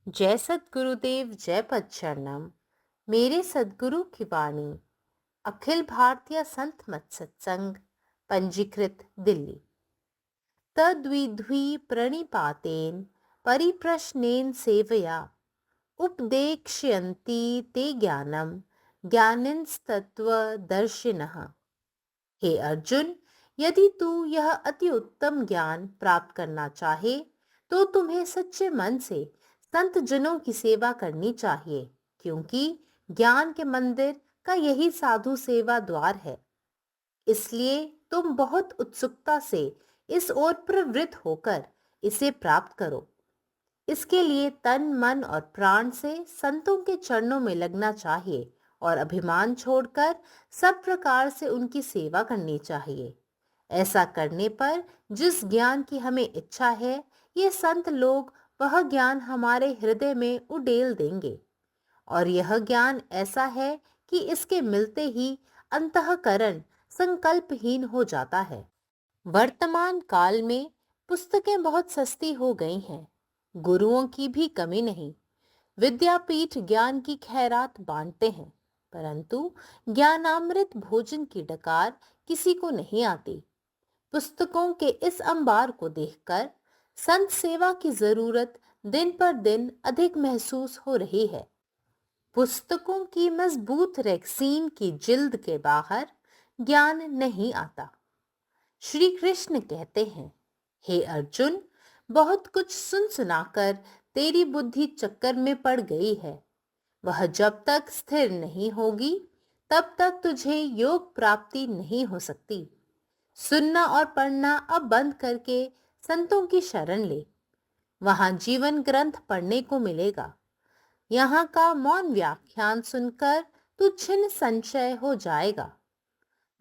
जय सद्गुरुदेव, जय पच्चरणम। मेरे सद्गुरु की वाणी। अखिल भारतीय संत मत सत्संग, पंजीकृत दिल्ली। तद्विद्वी प्रणिपातेन परिप्रश्नेन सेवया उपदेक्ष्यन्ति ते ज्ञानम ज्ञानिनस्तत्त्वदर्शिनः। हे अर्जुन, यदि तू यह अति उत्तम ज्ञान प्राप्त करना चाहे तो तुम्हें सच्चे मन से संत जनों की सेवा करनी चाहिए, क्योंकि ज्ञान के मंदिर का यही साधु सेवा द्वार है। इसलिए तुम बहुत उत्सुकता से इस ओर प्रवृत्त होकर इसे प्राप्त करो। इसके लिए तन मन और प्राण से संतों के चरणों में लगना चाहिए और अभिमान छोड़कर सब प्रकार से उनकी सेवा करनी चाहिए। ऐसा करने पर जिस ज्ञान की हमें इच्छा है, ये संत लोग वह ज्ञान हमारे हृदय में उडेल देंगे। और यह ज्ञान ऐसा है कि इसके मिलते ही अंतःकरण संकल्पहीन हो जाता है। वर्तमान काल में पुस्तकें बहुत सस्ती हो गई हैं, गुरुओं की भी कमी नहीं। विद्यापीठ ज्ञान की खैरात बांटते हैं, परंतु ज्ञानामृत भोजन की डकार किसी को नहीं आती। पुस्तकों के इस अंबार को देखकर संत सेवा की जरूरत दिन पर दिन अधिक महसूस हो रही है। पुस्तकों की मजबूत रेक्सीन की जिल्द के बाहर ज्ञान नहीं आता। श्री कृष्ण कहते हैं, हे अर्जुन, बहुत कुछ सुन सुनाकर तेरी बुद्धि चक्कर में पड़ गई है। वह जब तक स्थिर नहीं होगी तब तक तुझे योग प्राप्ति नहीं हो सकती। सुनना और पढ़ना अब बंद करके संतों की शरण ले। वहां जीवन ग्रंथ पढ़ने को मिलेगा। यहाँ का मौन व्याख्यान सुनकर तू छिन्न संशय हो जाएगा।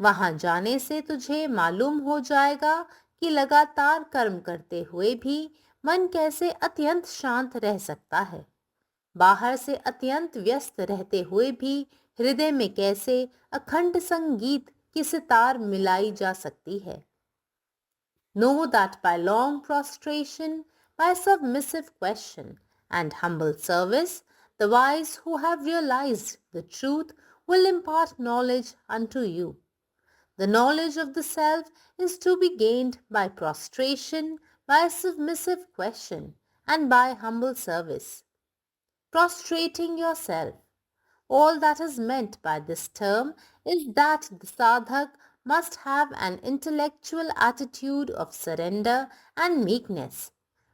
वहां जाने से तुझे मालूम हो जाएगा कि लगातार कर्म करते हुए भी मन कैसे अत्यंत शांत रह सकता है। बाहर से अत्यंत व्यस्त रहते हुए भी हृदय में कैसे अखंड संगीत की सितार मिलाई जा सकती है। Know that by long prostration, by submissive question, and humble service, the wise who have realized the truth will impart knowledge unto you. The knowledge of the self is to be gained by prostration, by submissive question, and by humble service. Prostrating yourself. All that is meant by this term is that the sadhak must have an intellectual attitude of surrender and meekness,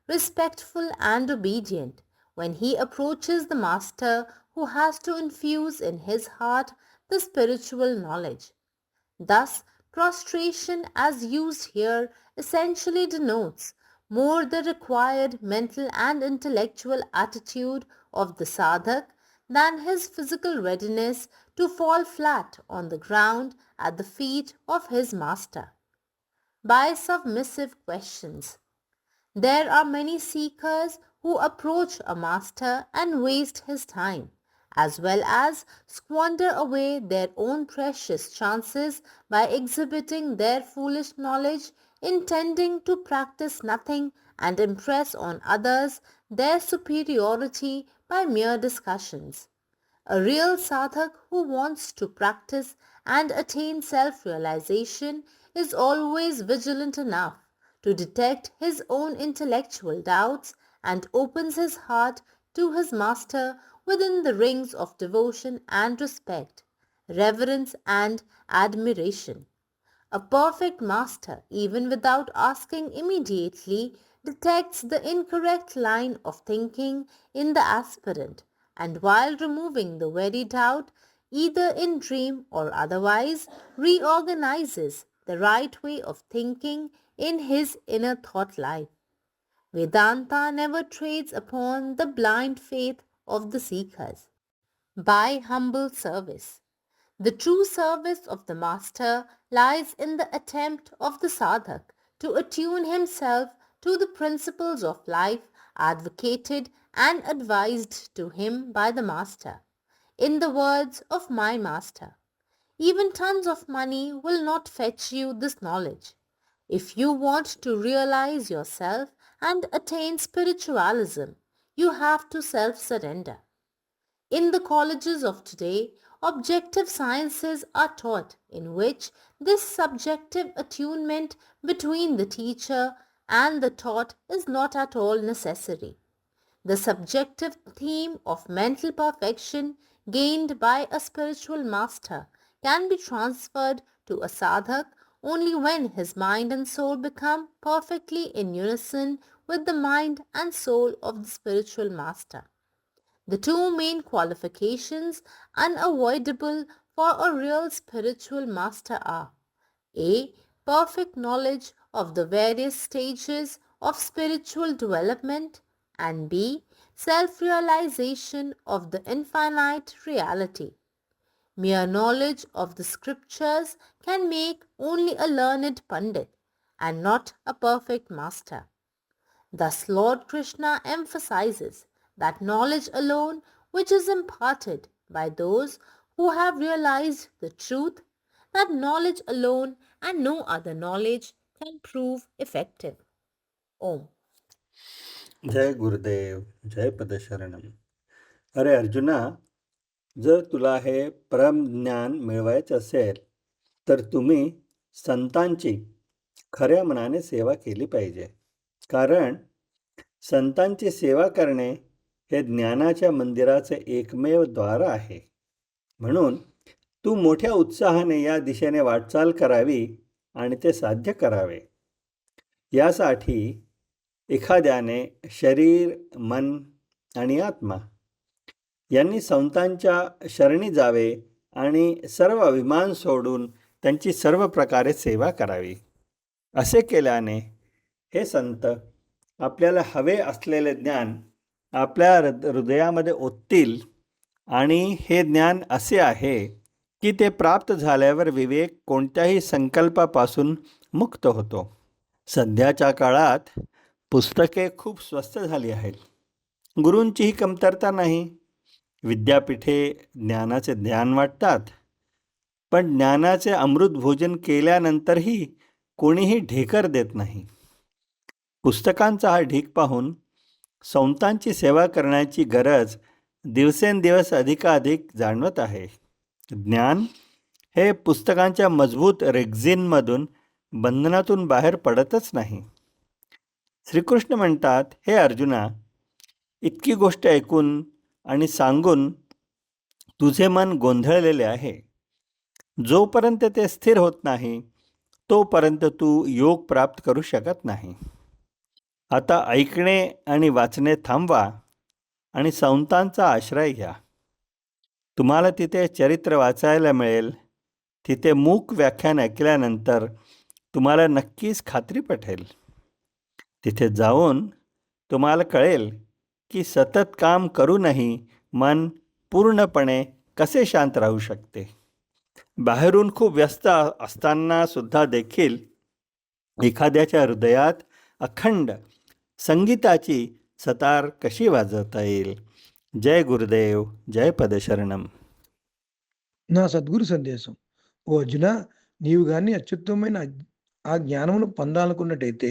respectful and obedient, when he approaches the master who has to infuse in his heart the spiritual knowledge. Thus, prostration as used here essentially denotes more the required mental and intellectual attitude of the sadhak than his physical readiness to fall flat on the ground at the feet of his master. By submissive questions. There are many seekers who approach a master and waste his time, as well as squander away their own precious chances by exhibiting their foolish knowledge, intending to practice nothing and impress on others their superiority by mere discussions. A real sadhak who wants to practice and attain self-realization is always vigilant enough to detect his own intellectual doubts and opens his heart to his master within the rings of devotion and respect, reverence and admiration. A perfect master, even without asking immediately, detects the incorrect line of thinking in the aspirant, and while removing the very doubt, either in dream or otherwise, reorganizes the right way of thinking in his inner thought life. Vedanta never trades upon the blind faith of the seekers. By humble service. The true service of the master lies in the attempt of the sadhak to attune himself to the principles of life advocated and advised to him by the master. In the words of my master, even tons of money will not fetch you this knowledge. If you want to realize yourself and attain spiritualism, you have to self-surrender. In the colleges of today, objective sciences are taught in which this subjective attunement between the teacher and the taught is not at all necessary. The subjective theme of mental perfection gained by a spiritual master can be transferred to a sadhak only when his mind and soul become perfectly in unison with the mind and soul of the spiritual master. The two main qualifications unavoidable for a real spiritual master are a. Perfect knowledge of the various stages of spiritual development, and b. Self-realization of the infinite reality. Mere knowledge of the scriptures can make only a learned pandit and not a perfect master. Thus Lord Krishna emphasizes that knowledge alone which is imparted by those who have realized the truth, that knowledge alone and no other knowledge can prove effective. Om. जय गुरुदेव, जय पदशरणम. अरे अर्जुना, जर तुला हे परमज्ञान मिळवायचं असेल तर तुम्ही संतांची खऱ्या मनाने सेवा केली पाहिजे. कारण संतांची सेवा करणे हे ज्ञानाच्या मंदिराचे एकमेव द्वार आहे. म्हणून तू मोठ्या उत्साहाने या दिशेने वाटचाल करावी आणि ते साध्य करावे. यासाठी एखाद्याने शरीर, मन आणि आत्मा यांनी संतांच्या शरणी जावे आणि सर्व अभिमान सोडून त्यांची सर्व प्रकारे सेवा करावी. असे केल्याने हे संत आपल्याला हवे असलेले ज्ञान आपल्या हृदयामध्ये ओततील आणि हे ज्ञान असे आहे की ते प्राप्त झाल्यावर विवेक कोणत्याही संकल्पापासून मुक्त होतो. सध्याच्या काळात पुस्तके खूप स्वस्त झाली आहेत. गुरूंचीही कमतरता नाही. विद्यापीठे ज्ञानाचे ज्ञान वाटतात, पण ज्ञानाचे अमृत भोजन केल्यानंतरही कोणीही ढेकर देत नाही. पुस्तकांचा हा ढीक पाहून संतांची सेवा करण्याची गरज दिवसेंदिवस अधिकाधिक जाणवत आहे. ज्ञान हे पुस्तकांच्या मजबूत रेक्झिनमधून बंधनातून बाहेर पडतच नाही. श्रीकृष्ण म्हणतात, हे अर्जुना, इतकी गोष्ट ऐकून आणि सांगून तुझे मन गोंधळलेले आहे. जोपर्यंत ते स्थिर होत नाही तोपर्यंत तू योग प्राप्त करू शकत नाही. आता ऐकणे आणि वाचणे थांबवा आणि संतांचा आश्रय घ्या. तुम्हाला तिथे चरित्र वाचायला मिळेल. तिथे मूक व्याख्यान ऐकल्यानंतर तुम्हाला नक्कीच खात्री पटेल. तिथे जाऊन तुम्हाला कळेल की सतत काम करूनही मन पूर्णपणे कसे शांत राहू शकते. बाहेरून खूप व्यस्त असताना सुद्धा देखील एखाद्याच्या हृदयात अखंड संगीताची सतार कशी वाजवता येईल. जय गुरुदेव, जय పదశరణం. నా సద్గురు సందేశం. ఓ అర్జున, నీవు గాని అత్యుత్తమమైన ఆ జ్ఞానమును పొందాలనుకున్నట్టయితే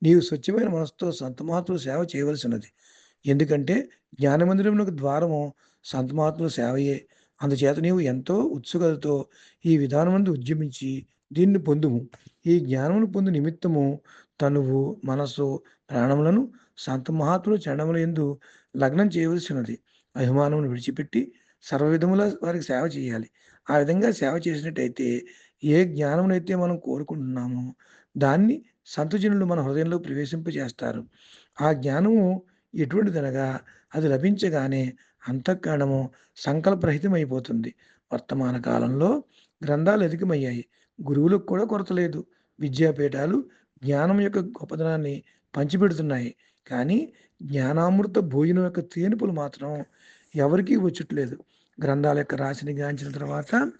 నీవు స్వచ్ఛమైన మనసుతో సంతమహాత్ముల సేవ చేయవలసినది. ఎందుకంటే జ్ఞానమందిరమునకు ద్వారము సంతమహాత్ముల సేవయే. అందుచేత నీవు ఎంతో ఉత్సుకతతో ఈ విధానమందు ఉద్యమించి దీన్ని పొందుము. ఈ జ్ఞానమును పొందు నిమిత్తము తనువు, మనస్సు, ప్రాణములను సంతమహాత్ముల చరణముల యందు లగ్నం చేయవలసినది. అభిమానమును విడిచిపెట్టి సర్వవిధముల వారికి సేవ చేయాలి. ఆ విధంగా సేవ చేసినట్టయితే ఏ జ్ఞానమునైతే మనం కోరుకుంటున్నామో దాన్ని సంతజనులు మన హృదయంలో ప్రవేశింపజేస్తారు. ఆ జ్ఞానము ఎటువంటిదనగా అది లభించగానే అంతఃకరణము సంకల్పరహితమైపోతుంది. వర్తమాన కాలంలో గ్రంథాలు అధికమయ్యాయి. గురువులకు కూడా కొరత లేదు. విద్యాపీఠాలు జ్ఞానం యొక్క గొప్పదనాన్ని పంచిపెడుతున్నాయి. కానీ జ్ఞానామృత భోజనం యొక్క తేనుపులు మాత్రం ఎవరికీ వచ్చట్లేదు. గ్రంథాల యొక్క రాశిని గాంచిన తర్వాత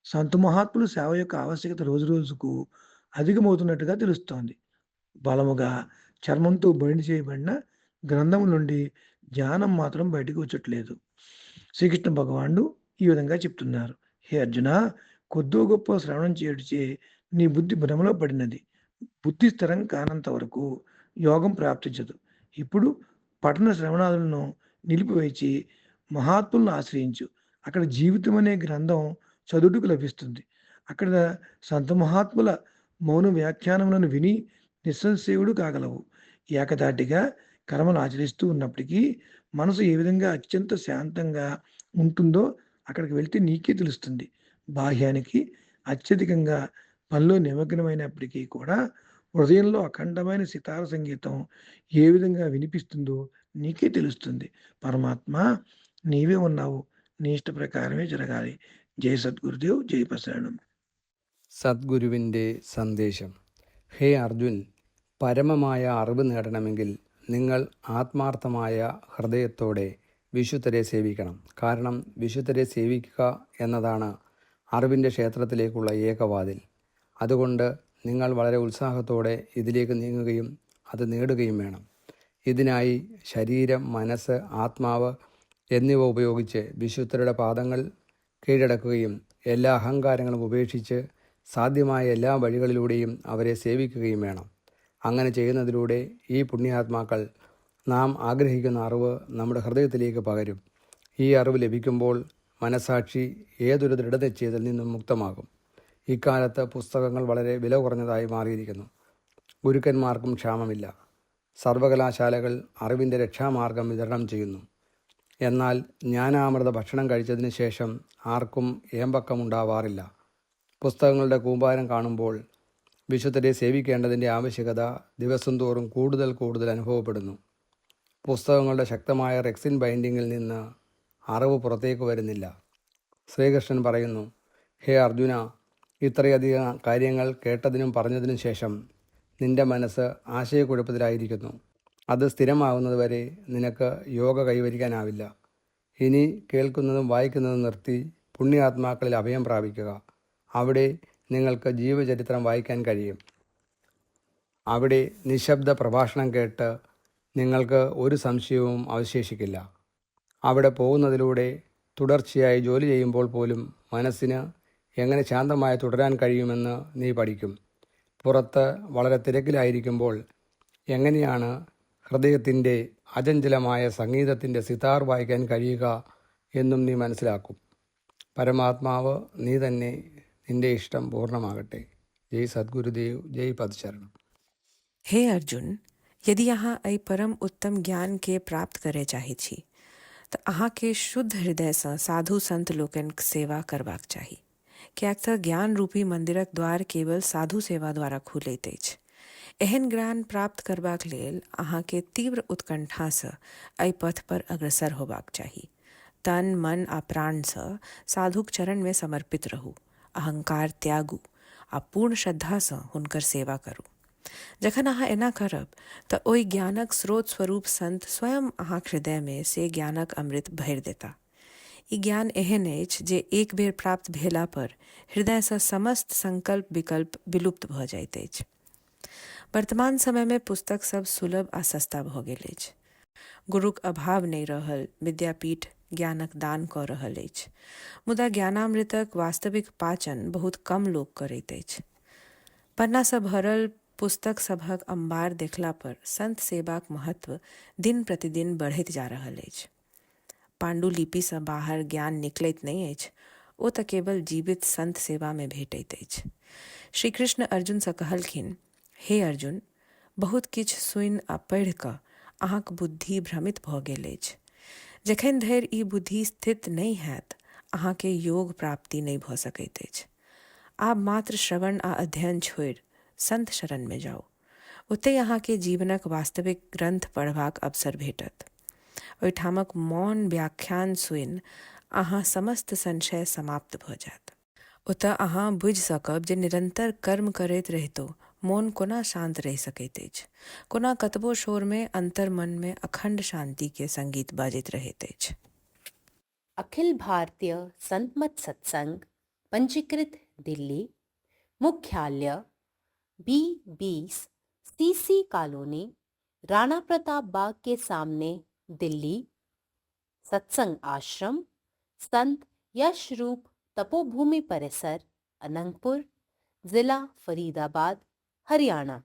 సంత మహాత్ములు సేవ యొక్క ఆవశ్యకత రోజు రోజుకు అధికమవుతున్నట్టుగా తెలుస్తోంది. బలముగా చర్మంతో బయలు చేయబడిన గ్రంథం నుండి జ్ఞానం మాత్రం బయటకు వచ్చట్లేదు. శ్రీకృష్ణ భగవానుడు ఈ విధంగా చెప్తున్నారు, హే అర్జున, కొద్దో గొప్ప శ్రవణం చేయుటచే నీ బుద్ధి భ్రమలో పడినది. బుద్ధి స్థిరం కానంత వరకు యోగం ప్రాప్తించదు. ఇప్పుడు పఠన శ్రవణాలను నిలిపివేసి మహాత్ములను ఆశ్రయించు. అక్కడ జీవితం అనే గ్రంథం చదువుటకు లభిస్తుంది. అక్కడ సంత మహాత్ముల మౌన వ్యాఖ్యానములను విని నిస్సంశయుడు కాగలవు. ఏకధాటిగా కర్మలు ఆచరిస్తూ ఉన్నప్పటికీ మనసు ఏ విధంగా అత్యంత శాంతంగా ఉంటుందో అక్కడికి వెళ్తే నీకే తెలుస్తుంది. బాహ్యానికి అత్యధికంగా పనిలో నిమగ్నమైనప్పటికీ కూడా హృదయంలో అఖండమైన సితార సంగీతం ఏ విధంగా వినిపిస్తుందో నీకే తెలుస్తుంది. పరమాత్మ నీవే ఉన్నావు. నీ ఇష్ట ప్రకారమే జరగాలి. జై సద్గురుదేవ్. జై ప్రసరణం. സദ്ഗുരുവിൻ്റെ സന്ദേശം. ഹേ അർജുൻ, പരമമായ അറിവ് നേടണമെങ്കിൽ നിങ്ങൾ ആത്മാർത്ഥമായ ഹൃദയത്തോടെ വിശുദ്ധരെ സേവിക്കണം. കാരണം വിശുദ്ധരെ സേവിക്കുക എന്നതാണ് അറിവിൻ്റെ ക്ഷേത്രത്തിലേക്കുള്ള ഏകവാതിൽ. അതുകൊണ്ട് നിങ്ങൾ വളരെ ഉത്സാഹത്തോടെ ഇതിലേക്ക് നീങ്ങുകയും അത് നേടുകയും വേണം. ഇതിനായി ശരീരം, മനസ്സ്, ആത്മാവ് എന്നിവ ഉപയോഗിച്ച് വിശുദ്ധരുടെ പാദങ്ങൾ കീഴടക്കുകയും എല്ലാ അഹങ്കാരങ്ങളും ഉപേക്ഷിച്ച് സാധ്യമായ എല്ലാ വഴികളിലൂടെയും അവരെ സേവിക്കുകയും വേണം. അങ്ങനെ ചെയ്യുന്നതിലൂടെ ഈ പുണ്യാത്മാക്കൾ നാം ആഗ്രഹിക്കുന്ന അറിവ് നമ്മുടെ ഹൃദയത്തിലേക്ക് പകരും. ഈ അറിവ് ലഭിക്കുമ്പോൾ മനസാക്ഷി ഏതൊരു ദൃഢനിശ്ചയത്തിൽ നിന്നും മുക്തമാകും. ഇക്കാലത്ത് പുസ്തകങ്ങൾ വളരെ വില കുറഞ്ഞതായി മാറിയിരിക്കുന്നു. ഗുരുക്കന്മാർക്കും ക്ഷാമമില്ല. സർവകലാശാലകൾ അറിവിൻ്റെ രക്ഷാമാർഗം വിതരണം ചെയ്യുന്നു. എന്നാൽ ജ്ഞാനാമൃത ഭക്ഷണം കഴിച്ചതിന് ശേഷം ആർക്കും ഏമ്പക്കമുണ്ടാവാറില്ല. പുസ്തകങ്ങളുടെ കൂമ്പാരം കാണുമ്പോൾ വിശുദ്ധരെ സേവിക്കേണ്ടതിൻ്റെ ആവശ്യകത ദിവസം തോറും കൂടുതൽ അനുഭവപ്പെടുന്നു. പുസ്തകങ്ങളുടെ ശക്തമായ റെക്സിൻ ബൈൻഡിങ്ങിൽ നിന്ന് അറിവ് പുറത്തേക്ക് വരുന്നില്ല. ശ്രീകൃഷ്ണൻ പറയുന്നു, ഹേ അർജുന, ഇത്രയധികം കാര്യങ്ങൾ കേട്ടതിനും പറഞ്ഞതിനും ശേഷം നിന്റെ മനസ്സ് ആശയക്കുഴപ്പത്തിലായിരിക്കുന്നു. അത് സ്ഥിരമാകുന്നതുവരെ നിനക്ക് യോഗ കൈവരിക്കാനാവില്ല. ഇനി കേൾക്കുന്നതും വായിക്കുന്നതും നിർത്തി പുണ്യാത്മാക്കളിൽ അഭയം പ്രാപിക്കുക. അവിടെ നിങ്ങൾക്ക് ജീവചരിത്രം വായിക്കാൻ കഴിയും. അവിടെ നിശബ്ദ പ്രഭാഷണം കേട്ട് നിങ്ങൾക്ക് ഒരു സംശയവും അവശേഷിക്കില്ല. അവിടെ പോകുന്നതിലൂടെ തുടർച്ചയായി ജോലി ചെയ്യുമ്പോൾ പോലും മനസ്സിന് എങ്ങനെ ശാന്തമായി തുടരാൻ കഴിയുമെന്ന് നീ പഠിക്കും. പുറത്ത് വളരെ തിരക്കിലായിരിക്കുമ്പോൾ എങ്ങനെയാണ് ഹൃദയത്തിൻ്റെ അചഞ്ചലമായ സംഗീതത്തിൻ്റെ സിതാർ വായിക്കാൻ കഴിയുക എന്നും നീ മനസ്സിലാക്കും. പരമാത്മാവ് നീ തന്നെ. നിന്റെ ഇഷ്ടം പൂർണ്ണമാകട്ടെ. ജയ് സദ്ഗുരുദേവ്. ജയ് പദശരണം. हे अर्जुन, यदि अहाँ एहि परम उत्तम ज्ञान के प्राप्त करे चाहे छी तऽ अहाँ के शुद्ध हृदय सँ साधु संत लोकन सेवा करबाक चाही। कियाक तऽ ज्ञान रूपी मंदिरक द्वार केवल साधु सेवा द्वारा खुलैत अछि। एहन ज्ञान प्राप्त करबाक लेल अहाँ के तीव्र उत्कंठा सँ एहि पथ पर अग्रसर होबाक चाही। तन, मन आ प्राण सँ साधुक चरण में समर्पित रहू। अहंकार त्यागू आ पूर्ण श्रद्धा सँ हुनकर सेवा करू। जखन अहाँ एना करब तऽ ओहि ज्ञानक स्रोत स्वरूप संत स्वयं अहाँक हृदय में से ज्ञानक अमृत भरि देता। ई ज्ञान एहन अछि जे एक बेर प्राप्त भेला पर हृदय सँ समस्त संकल्प विकल्प विलुप्त भऽ जाइत अछि। वर्तमान समय में पुस्तक सब सुलभ आ सस्ता भऽ गेल अछि। गुरुक अभाव नहि रहल, विद्यापीठ ज्ञानक दान कऽ रहल अछि, मुदा ज्ञानामृतक वास्तविक पाचन बहुत कम लोक करैत अछि। पन्ना सँ भरल पुस्तक सभक अंबार देखला पर संत सेवाक महत्व दिन प्रतिदिन बढ़ैत जा रहल अछि। पांडुलिपि सँ बाहर ज्ञान निकलैत नहि अछि, ओ तऽ केवल जीवित संत सेवा में भेटैत अछि। श्री कृष्ण अर्जुन सँ कहलखिन, हे अर्जुन, बहुत किछु सुनि आ पढ़ि कऽ अहाँक बुद्धि भ्रमित भऽ गेल अछि। जखन धरि ई बुद्धि स्थित नहि हैत, अहाँके योग प्राप्ति नहि भऽ सकैत अछि। आब मात्र श्रवण आ अध्ययन छोड़ि संत शरण में जाउ। ओतहि अहाँके जीवनक वास्तविक ग्रंथ पढ़बाक अवसर भेटत। ओहिठामक मौन व्याख्यान सुनि अहाँ समस्त संशय समाप्त भऽ जायत। ओतऽ अहाँ बुझि सकब जे निरंतर कर्म करैत रहितो मोन कोना शांत रहि सकैत अछि, कोना कतबो शोर में अंतर मन में अखंड शांति के संगीत बाजैत रहैत अछि। अखिल भारतीय संतमत सत्संग पंजीकृत दिल्ली, मुख्यालय B20 CC colony, Rana Pratap Bagh के सामने, दिल्ली। सत्संग आश्रम संत यशरूप तपोभूमि परिसर, अनंगपुर, जिला फरीदाबाद, हरियाणा।